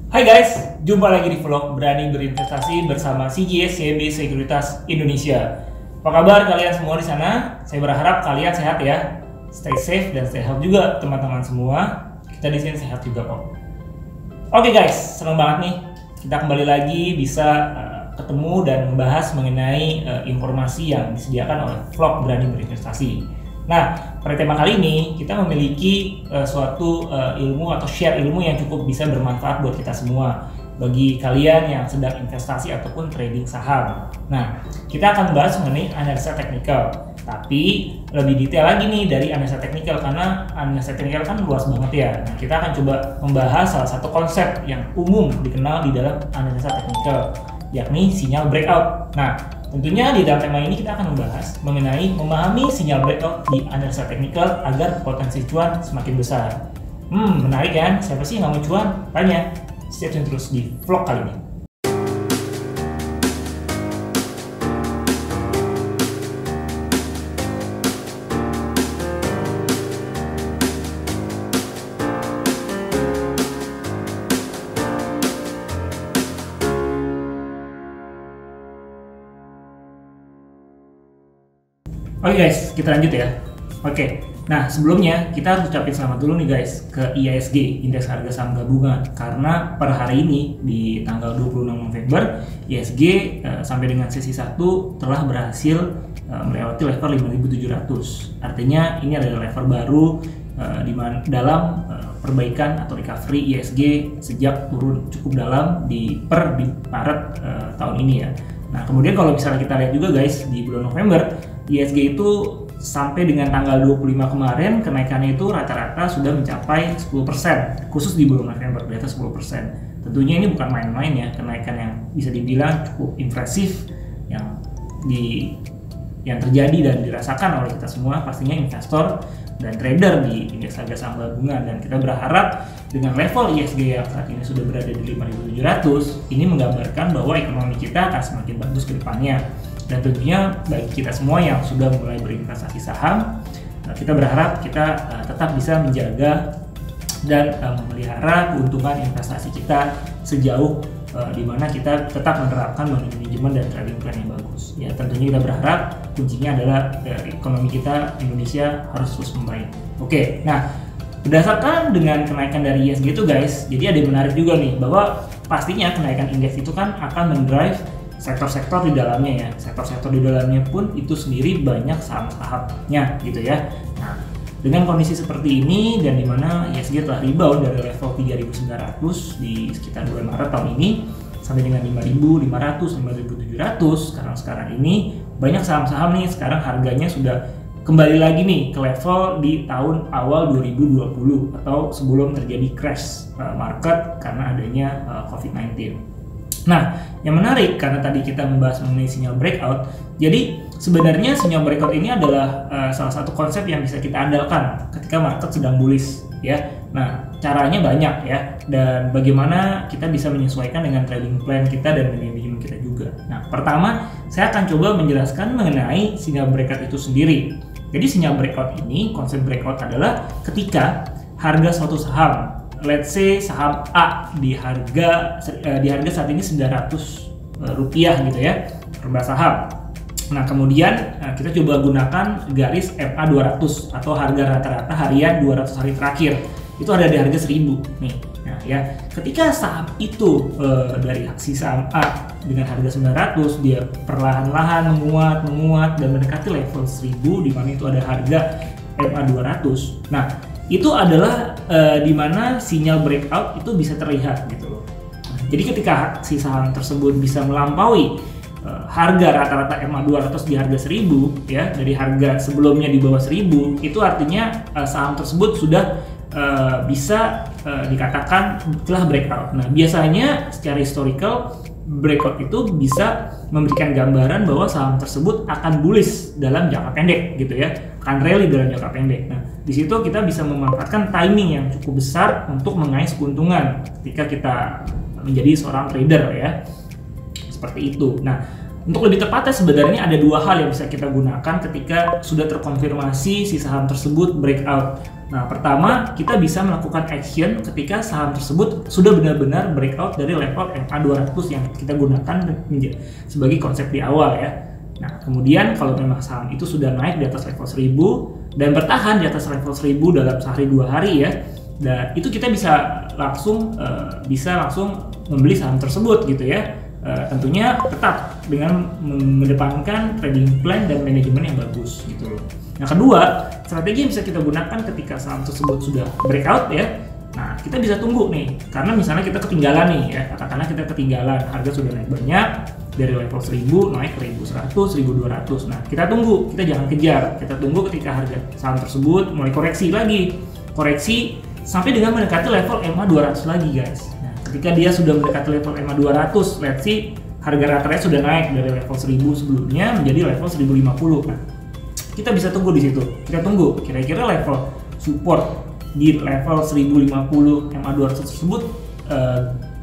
Hai guys, jumpa lagi di vlog Berani Berinvestasi bersama CGS CIMB Sekuritas Indonesia. Apa kabar kalian semua di sana? Saya berharap kalian sehat ya. Stay safe dan stay healthy juga teman-teman semua. Kita di sini sehat juga kok. Oke guys, senang banget nih kita kembali lagi bisa ketemu dan membahas mengenai informasi yang disediakan oleh vlog Berani Berinvestasi. Nah, pada tema kali ini kita memiliki suatu ilmu atau share ilmu yang cukup bisa bermanfaat buat kita semua, bagi kalian yang sedang investasi ataupun trading saham. Nah, kita akan bahas mengenai analisa teknikal, tapi lebih detail lagi nih dari analisa teknikal, karena analisa teknikal kan luas banget ya. Nah, kita akan coba membahas salah satu konsep yang umum dikenal di dalam analisa teknikal, yakni sinyal breakout. Nah, tentunya di dalam tema ini kita akan membahas mengenai memahami sinyal breakout di analisa teknikal agar potensi cuan semakin besar. Menarik kan? Siapa sih yang nggak mau cuan? Tanya. Stay tune terus di vlog kali ini. Oke guys, kita lanjut ya. Oke, nah sebelumnya kita harus ucapin selamat dulu nih guys ke IHSG, Indeks Harga Saham Gabungan, karena per hari ini di tanggal 26 November IHSG sampai dengan sesi 1 telah berhasil melewati level 5.700. Artinya ini adalah level baru dalam perbaikan atau recovery IHSG sejak turun cukup dalam di Maret tahun ini ya. Nah, kemudian kalau misalnya kita lihat juga guys, di bulan November IHSG itu sampai dengan tanggal 25 kemarin kenaikannya itu rata-rata sudah mencapai 10%, khusus di bulan November di atas 10%. Tentunya ini bukan main-main ya, kenaikan yang bisa dibilang cukup impresif yang terjadi dan dirasakan oleh kita semua, pastinya investor dan trader di indeks harga saham gabungan. Dan kita berharap dengan level IHSG yang saat ini sudah berada di 5.700, ini menggambarkan bahwa ekonomi kita akan semakin bagus ke depannya. Dan tentunya bagi kita semua yang sudah mulai berinvestasi saham, kita berharap kita tetap bisa menjaga dan memelihara keuntungan investasi kita sejauh di mana kita tetap menerapkan manajemen dan trading plan yang bagus. Ya, tentunya kita berharap kuncinya adalah ekonomi kita Indonesia harus terus membaik. Oke, nah berdasarkan dengan kenaikan dari IHSG itu guys, jadi ada yang menarik juga nih, bahwa pastinya kenaikan indeks itu kan akan mendrive sektor-sektor di dalamnya ya. Sektor-sektor di dalamnya pun itu sendiri banyak saham-sahamnya gitu ya. Nah, dengan kondisi seperti ini dan dimana IHSG telah rebound dari level 3.900 di sekitar bulan Maret tahun ini sampai dengan 5.500, 5.700 sekarang ini, banyak saham-saham nih sekarang harganya sudah kembali lagi nih ke level di tahun awal 2020 atau sebelum terjadi crash market karena adanya COVID-19. Nah, yang menarik karena tadi kita membahas mengenai sinyal breakout, jadi sebenarnya sinyal breakout ini adalah salah satu konsep yang bisa kita andalkan ketika market sedang bullish ya. Nah, caranya banyak ya, dan bagaimana kita bisa menyesuaikan dengan trading plan kita dan manajemen kita juga. Nah, pertama saya akan coba menjelaskan mengenai sinyal breakout itu sendiri. Jadi sinyal breakout ini, konsep breakout adalah ketika harga suatu saham, let's say saham A di harga saat ini 900 rupiah gitu ya per saham. Nah, kemudian kita coba gunakan garis MA 200 atau harga rata-rata harian 200 hari terakhir. Itu ada di harga 1000 nih. Nah, ya, ketika saham itu dari si saham A dengan harga 900 dia perlahan-lahan menguat dan mendekati level 1000 di mana itu ada harga MA 200. Nah, itu adalah di mana sinyal breakout itu bisa terlihat gitu loh. Jadi ketika si saham tersebut bisa melampaui harga rata-rata MA 200 di harga 1000 ya, dari harga sebelumnya di bawah 1000, itu artinya saham tersebut sudah bisa dikatakan telah breakout. Nah, biasanya secara historical breakout itu bisa memberikan gambaran bahwa saham tersebut akan bullish dalam jangka pendek gitu ya, akan rally dalam jangka pendek. Nah, di situ kita bisa memanfaatkan timing yang cukup besar untuk mengais keuntungan ketika kita menjadi seorang trader ya, seperti itu. Nah, Untuk lebih tepatnya sebenarnya ada dua hal yang bisa kita gunakan ketika sudah terkonfirmasi si saham tersebut breakout. Nah, pertama, kita bisa melakukan action ketika saham tersebut sudah benar-benar breakout dari level MA200 yang kita gunakan sebagai konsep di awal ya. Nah, kemudian kalau memang saham itu sudah naik di atas level 1000 dan bertahan di atas level 1000 dalam sehari 2 hari ya, dan itu kita bisa langsung membeli saham tersebut gitu ya. Tentunya tetap dengan mengedepankan trading plan dan manajemen yang bagus gitu loh. Yang kedua, strategi yang bisa kita gunakan ketika saham tersebut sudah breakout ya. Nah, kita bisa tunggu nih, karena misalnya kita ketinggalan nih ya, katakanlah kita ketinggalan, harga sudah naik banyak dari level 1000 naik ke 1100, 1200. Nah, kita tunggu, kita jangan kejar. Kita tunggu ketika harga saham tersebut mulai koreksi lagi. Koreksi sampai dengan mendekati level MA200 lagi, guys. Nah, ketika dia sudah mendekati level MA200, let's see harga rata-rata sudah naik dari level 1000 sebelumnya menjadi level 1050. Nah, kita bisa tunggu di situ. Kita tunggu kira-kira level support di level 1050 MA200 tersebut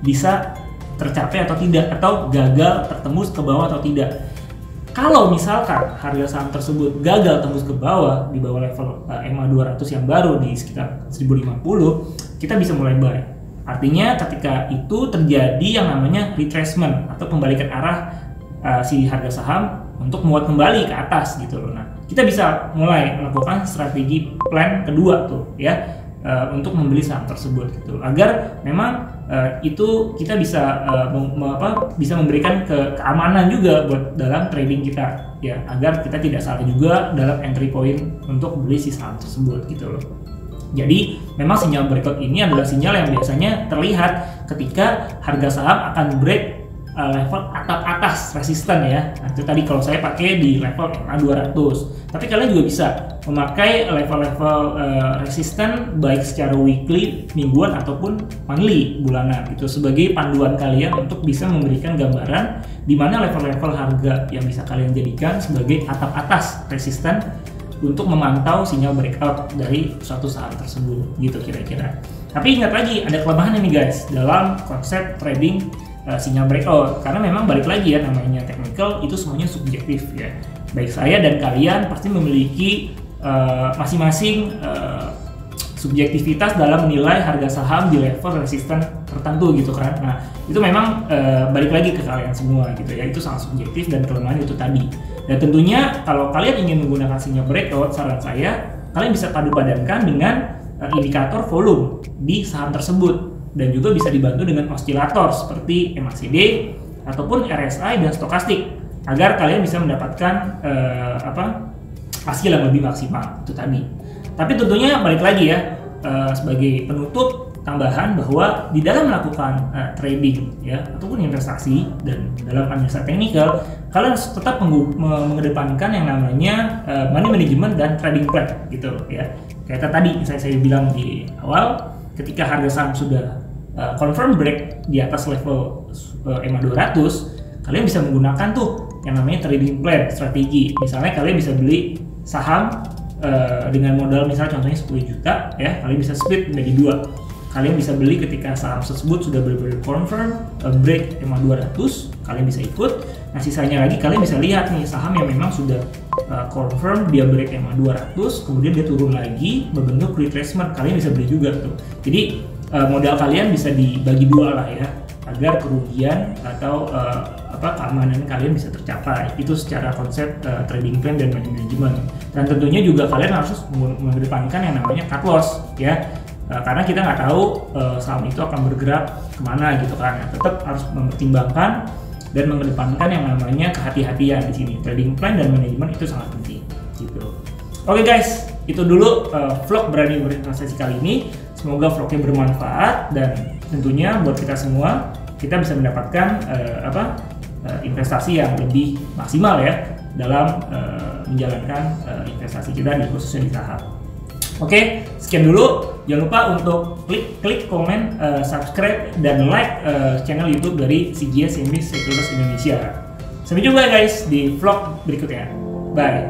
bisa tercapai atau tidak, atau gagal tertembus ke bawah atau tidak. Kalau misalkan harga saham tersebut gagal tembus ke bawah di bawah level MA200 yang baru di sekitar 1050, kita bisa mulai buy. Artinya ketika itu terjadi yang namanya retracement atau pembalikan arah si harga saham untuk menguat kembali ke atas gitu loh. Nah, kita bisa mulai melakukan strategi plan kedua tuh ya, untuk membeli saham tersebut gitu, agar memang itu kita bisa bisa memberikan keamanan juga buat dalam trading kita ya, agar kita tidak salah juga dalam entry point untuk beli si saham tersebut gitu loh. Jadi memang sinyal breakout ini adalah sinyal yang biasanya terlihat ketika harga saham akan break level atap atas resisten ya. Nah, itu tadi kalau saya pakai di level MA200. Tapi kalian juga bisa memakai level-level resisten baik secara weekly, mingguan ataupun monthly, bulanan gitu, sebagai panduan kalian untuk bisa memberikan gambaran di mana level-level harga yang bisa kalian jadikan sebagai atap atas resisten untuk memantau sinyal breakout dari suatu saham tersebut gitu kira-kira. Tapi ingat lagi, ada kelemahan ini guys dalam konsep trading sinyal breakout, karena memang balik lagi ya, namanya technical itu semuanya subjektif ya. Baik saya dan kalian pasti memiliki masing-masing subjektivitas dalam menilai harga saham di level resisten tertentu gitu kan. Nah, itu memang balik lagi ke kalian semua gitu ya, itu sangat subjektif dan kelemahan itu tadi. Dan tentunya kalau kalian ingin menggunakan sinyal breakout, saran saya kalian bisa padu padankan dengan indikator volume di saham tersebut, dan juga bisa dibantu dengan osilator seperti MACD ataupun RSI dan stokastik, agar kalian bisa mendapatkan hasil yang lebih maksimal itu tadi. Tapi tentunya balik lagi ya, sebagai penutup tambahan bahwa di dalam melakukan trading ya ataupun investasi dan dalam analisa teknikal, kalian harus tetap mengedepankan yang namanya money management dan trading plan gitu ya. Kayak tadi saya bilang di awal, ketika harga saham sudah confirm break di atas level MA200, kalian bisa menggunakan tuh yang namanya trading plan, strategi. Misalnya kalian bisa beli saham dengan modal misalnya contohnya 10 juta ya, kalian bisa split menjadi 2. Kalian bisa beli ketika saham tersebut sudah benar-benar confirm break MA200, kalian bisa ikut. Nah, sisanya lagi kalian bisa lihat nih saham yang memang sudah confirm dia break MA200, kemudian dia turun lagi berbentuk retracement, kalian bisa beli juga tuh. Jadi modal kalian bisa dibagi dua lah ya, agar kerugian atau keamanan kalian bisa tercapai. Itu secara konsep trading plan dan manajemen. Dan tentunya juga kalian harus mengedepankan yang namanya cut loss ya, karena kita nggak tahu saham itu akan bergerak kemana gitu kan. Tetap harus mempertimbangkan dan mengedepankan yang namanya kehati-hatian di sini. Trading plan dan manajemen itu sangat penting gitu. Oke guys, itu dulu vlog berani berinvestasi kali ini. Semoga vlognya bermanfaat dan tentunya buat kita semua, kita bisa mendapatkan investasi yang lebih maksimal ya dalam menjalankan investasi kita di khususnya di saham. Oke, sekian dulu. Jangan lupa untuk klik komen, subscribe dan like channel YouTube dari CGS Invis Sekuritas Indonesia. Sampai jumpa guys di vlog berikutnya. Bye.